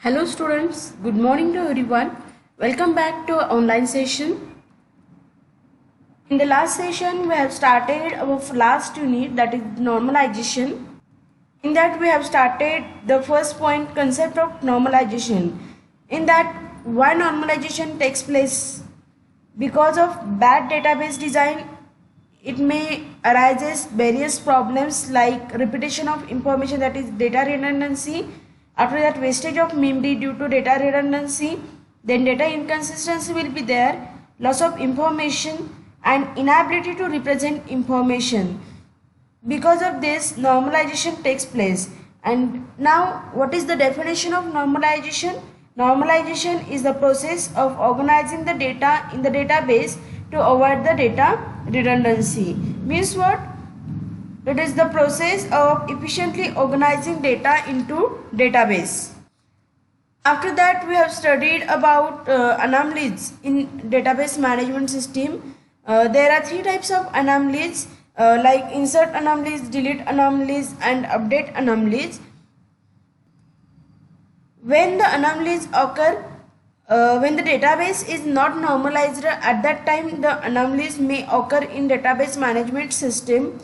Hello students, good morning to everyone. Welcome back to our online session. In the last session we have started our last unit, that is normalization. In that we have started the first point, concept of normalization. In that, why normalization takes place? Because of bad database design, it may arises various problems like repetition of information, that is data redundancy. After that, wastage of memory due to data redundancy. Then data inconsistency will be there, loss of information and inability to represent information. Because of this, normalization takes place. And now, what is the definition of normalization? Normalization is the process of organizing the data in the database to avoid the data redundancy. Means what? It is the process of efficiently organizing data into database. After that, we have studied about anomalies in database management system. There are three types of anomalies like insert anomalies, delete anomalies and update anomalies. When the anomalies occur, when the database is not normalized, at that time the anomalies may occur in database management system.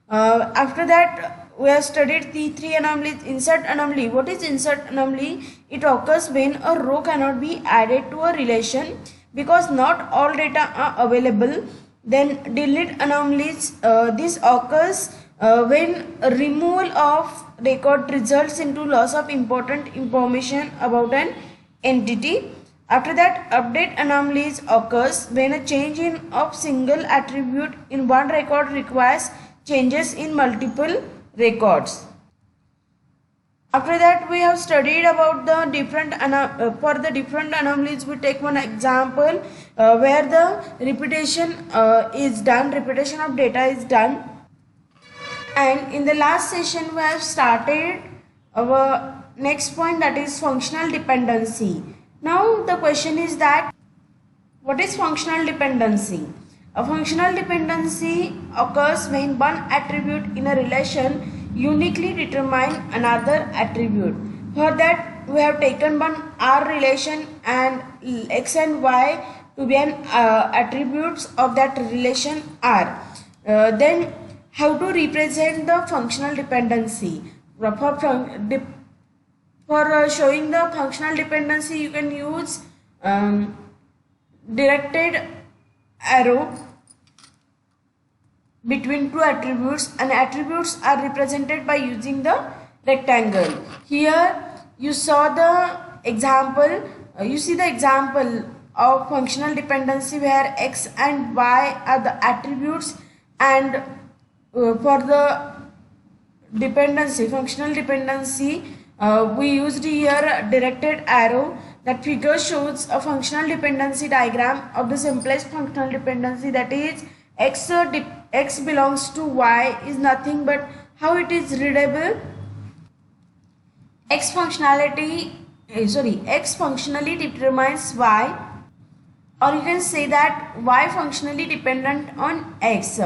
After that, we have studied the three anomalies. Insert anomaly. What is insert anomaly? It occurs when a row cannot be added to a relation because not all data are available. Then delete anomalies. This occurs when removal of record results into loss of important information about an entity. After that, update anomalies occurs when a change in of single attribute in one record requires changes in multiple records. After that, we have studied about the different for the different anomalies. We take one example where the repetition is done, repetition of data is done. And in the last session, we have started our next point, that is functional dependency. Now the question is that what is functional dependency? A functional dependency occurs when one attribute in a relation uniquely determines another attribute. For that, we have taken one R relation and X and Y to be an attributes of that relation R. Then how to represent the functional dependency? For showing the functional dependency, you can use directed arrow between two attributes, and attributes are represented by using the rectangle. Here you saw the example, you see the example of functional dependency where X and Y are the attributes, and for the dependency, functional dependency, we used here directed arrow. That figure shows a functional dependency diagram of the simplest functional dependency, that is X belongs to Y is nothing but how it is readable. X functionally determines Y, or you can say that Y functionally dependent on X.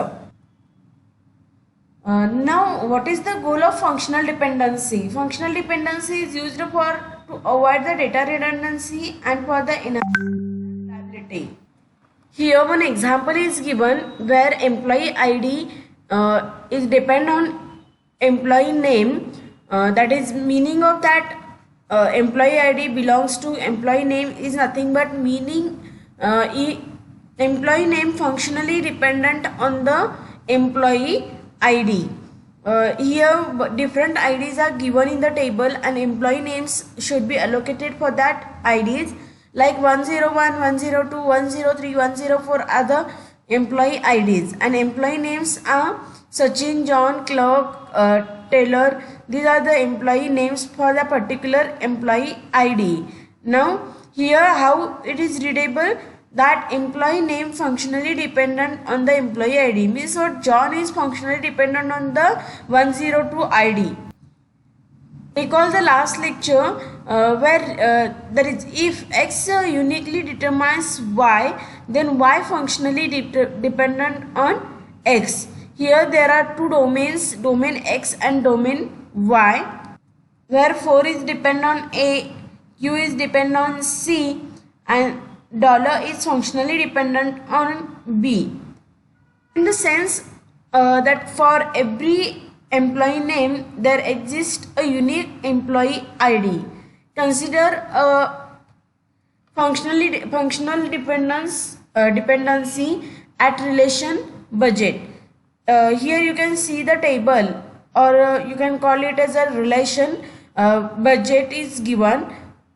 Now, what is the goal of functional dependency? Functional dependency is used to avoid the data redundancy and for the reliability. Here one example is given where employee ID is depend on employee name. That is meaning of that employee ID belongs to employee name is nothing but meaning employee name functionally dependent on the employee ID. Here different IDs are given in the table and employee names should be allocated for that IDs, like 101, 102, 103, 104 are the employee IDs, and employee names are Sachin, John, Clark, Taylor. These are the employee names for the particular employee ID. Now here how it is readable, that employee name functionally dependent on the employee ID, means what John is functionally dependent on the 102 ID. Recall the last lecture where there is if X uniquely determines Y, then Y functionally dependent on X. Here there are two domains, domain X and domain Y, where 4 is dependent on A, Q is dependent on C, and dollar is functionally dependent on B. In the sense that for every employee name there exists a unique employee ID. Consider a functional dependency at relation budget. Here you can see the table, or you can call it as a relation budget is given.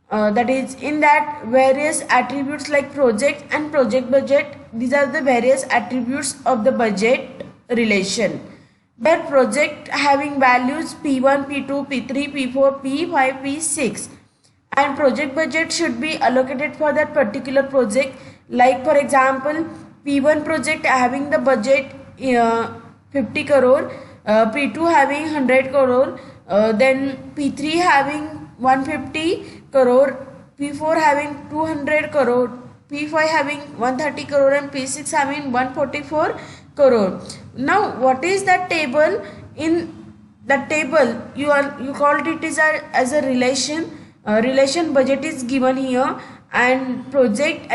That is, in that various attributes like project and project budget, these are the various attributes of the budget relation, where project having values P1, P2, P3, P4, P5, P6, and project budget should be allocated for that particular project. Like for example, P1 project having the budget 50 crore, P2 having 100 crore, then P3 having 150 crore, P4 having 200 crore, P5 having 130 crore, and P6 having 144 crore. Now what is that table? In that table you called it as a relation budget is given here, and project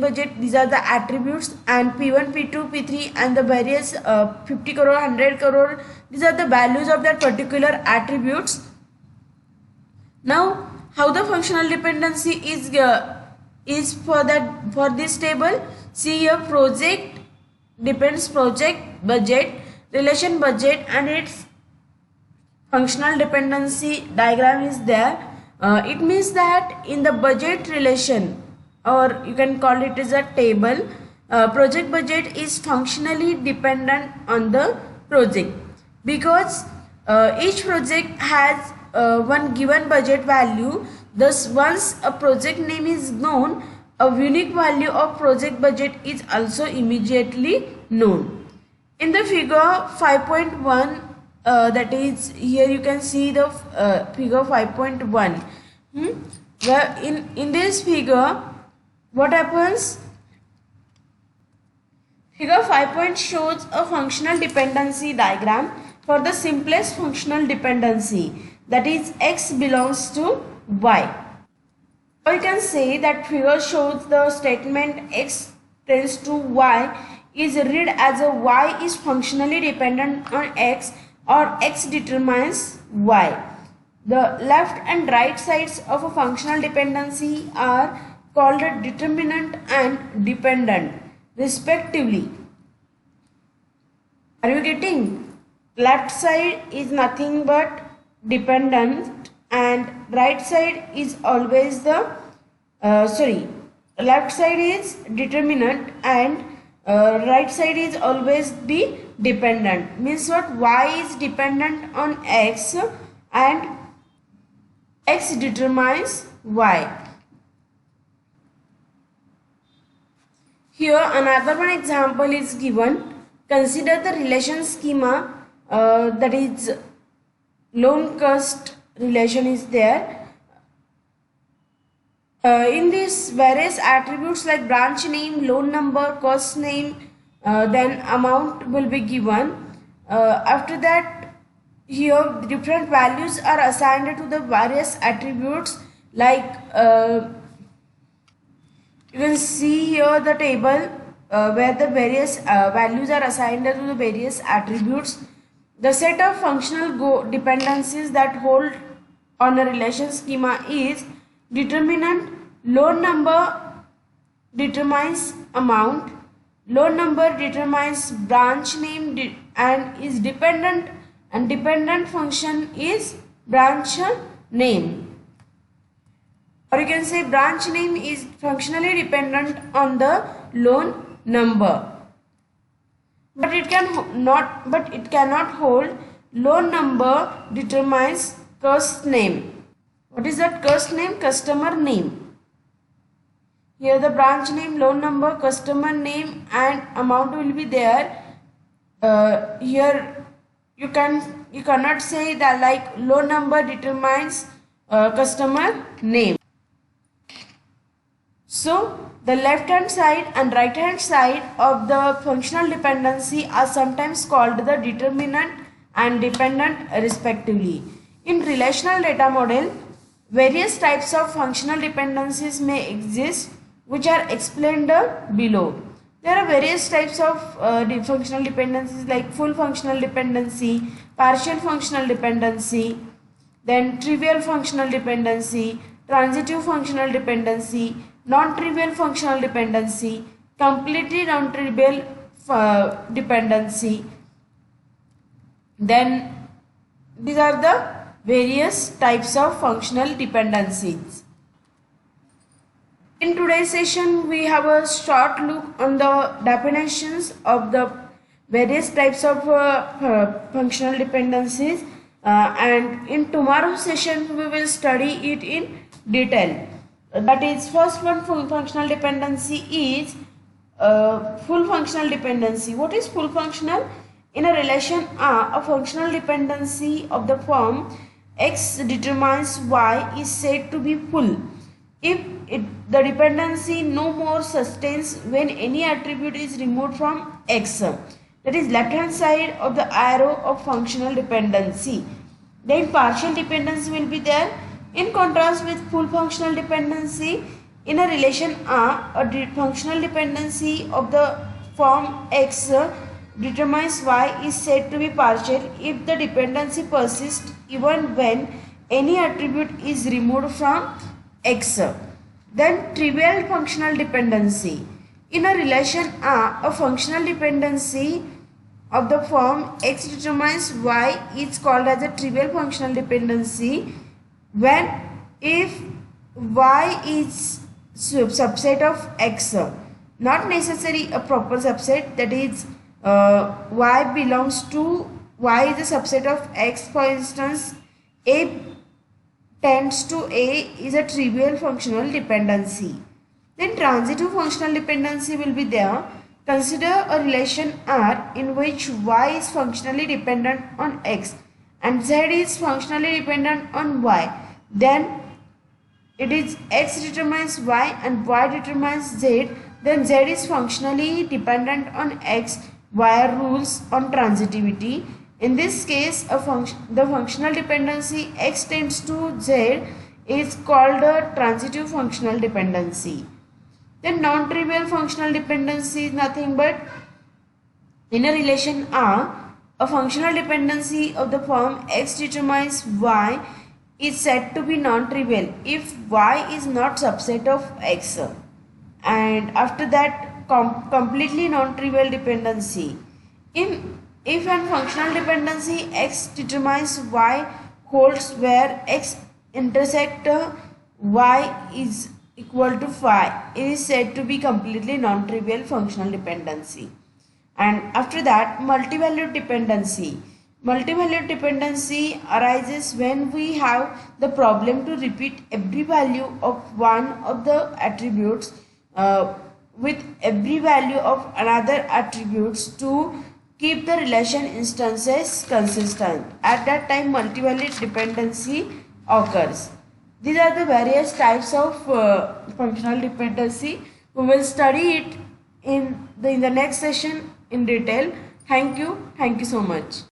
budget, these are the attributes, and P1, P2, P3 and the various 50 crore, 100 crore, these are the values of that particular attributes. Now how the functional dependency is for this table? See here, project depends project budget, relation budget, and its functional dependency diagram is there. It means that in the budget relation, or you can call it as a table, project budget is functionally dependent on the project, because each project has one given budget value. Thus once a project name is known, a unique value of project budget is also immediately known. In the figure 5.1, that is, here you can see the figure 5.1. Where in this figure, what happens? Figure 5 shows a functional dependency diagram for the simplest functional dependency, that is X belongs to Y. Or you can say that figure shows the statement X tends to Y is read as a Y is functionally dependent on X, or X determines Y. The left and right sides of a functional dependency are called a determinant and dependent respectively. Are you getting? Left side is nothing but dependent, and right side is always the left side is determinant, and right side is always the dependent. Means what? Y is dependent on X and X determines Y. Here another one example is given. Consider the relation schema, that is loan cost relation is there. In this, various attributes like branch name, loan number, cost name, then amount will be given. After that, here different values are assigned to the various attributes, like you can see here the table where the various values are assigned to the various attributes. The set of functional dependencies that hold on a relation schema is determinant. Loan number determines amount, loan number determines branch name and is dependent, and dependent function is branch name. Or you can say branch name is functionally dependent on the loan number, but it cannot hold. Loan number determines cost name. What is that cost name? Customer name. Here the branch name, loan number, customer name and amount will be there. Here you cannot say that like loan number determines customer name. So the left hand side and right hand side of the functional dependency are sometimes called the determinant and dependent respectively. In relational data model, Various types of functional dependencies may exist, which are explained below. There are various types of functional dependencies like full functional dependency, partial functional dependency, then trivial functional dependency, transitive functional dependency, non-trivial functional dependency, completely non-trivial dependency. Then these are the various types of functional dependencies. In today's session, we have a short look on the definitions of the various types of functional dependencies, and in tomorrow's session we will study it in detail. That is, first one functional dependency is full functional dependency. What is full functional? In a relation R, a functional dependency of the form X determines Y is said to be full if the dependency no more sustains when any attribute is removed from X. That is left hand side of the arrow of functional dependency. Then partial dependency will be there. In contrast with full functional dependency, in a relation R, a functional dependency of the form X determines Y is said to be partial if the dependency persists even when any attribute is removed from X. Then trivial functional dependency. In a relation R, a functional dependency of the form X determines Y is called as a trivial functional dependency when if Y is subset of X, not necessarily a proper subset, that is Y belongs to Y is a subset of X. For instance, A tends to A is a trivial functional dependency. Then transitive functional dependency will be there. Consider a relation R in which Y is functionally dependent on X and Z is functionally dependent on Y. Then it is X determines Y and Y determines Z. Then Z is functionally dependent on X via rules on transitivity. In this case, the functional dependency X tends to Z is called a transitive functional dependency. Then non-trivial functional dependency is nothing but in a relation R, a functional dependency of the form X determines Y is said to be non-trivial if Y is not subset of X. And after that, completely non-trivial dependency. If an functional dependency X determines Y holds where X intersect Y is equal to phi, it is said to be completely non-trivial functional dependency. And after that, multivalued dependency. Multivalued dependency arises when we have the problem to repeat every value of one of the attributes with every value of another attributes to keep the relation instances consistent. At that time, multivalued dependency occurs. These are the various types of functional dependency. We will study it in the next session in detail. Thank you so much.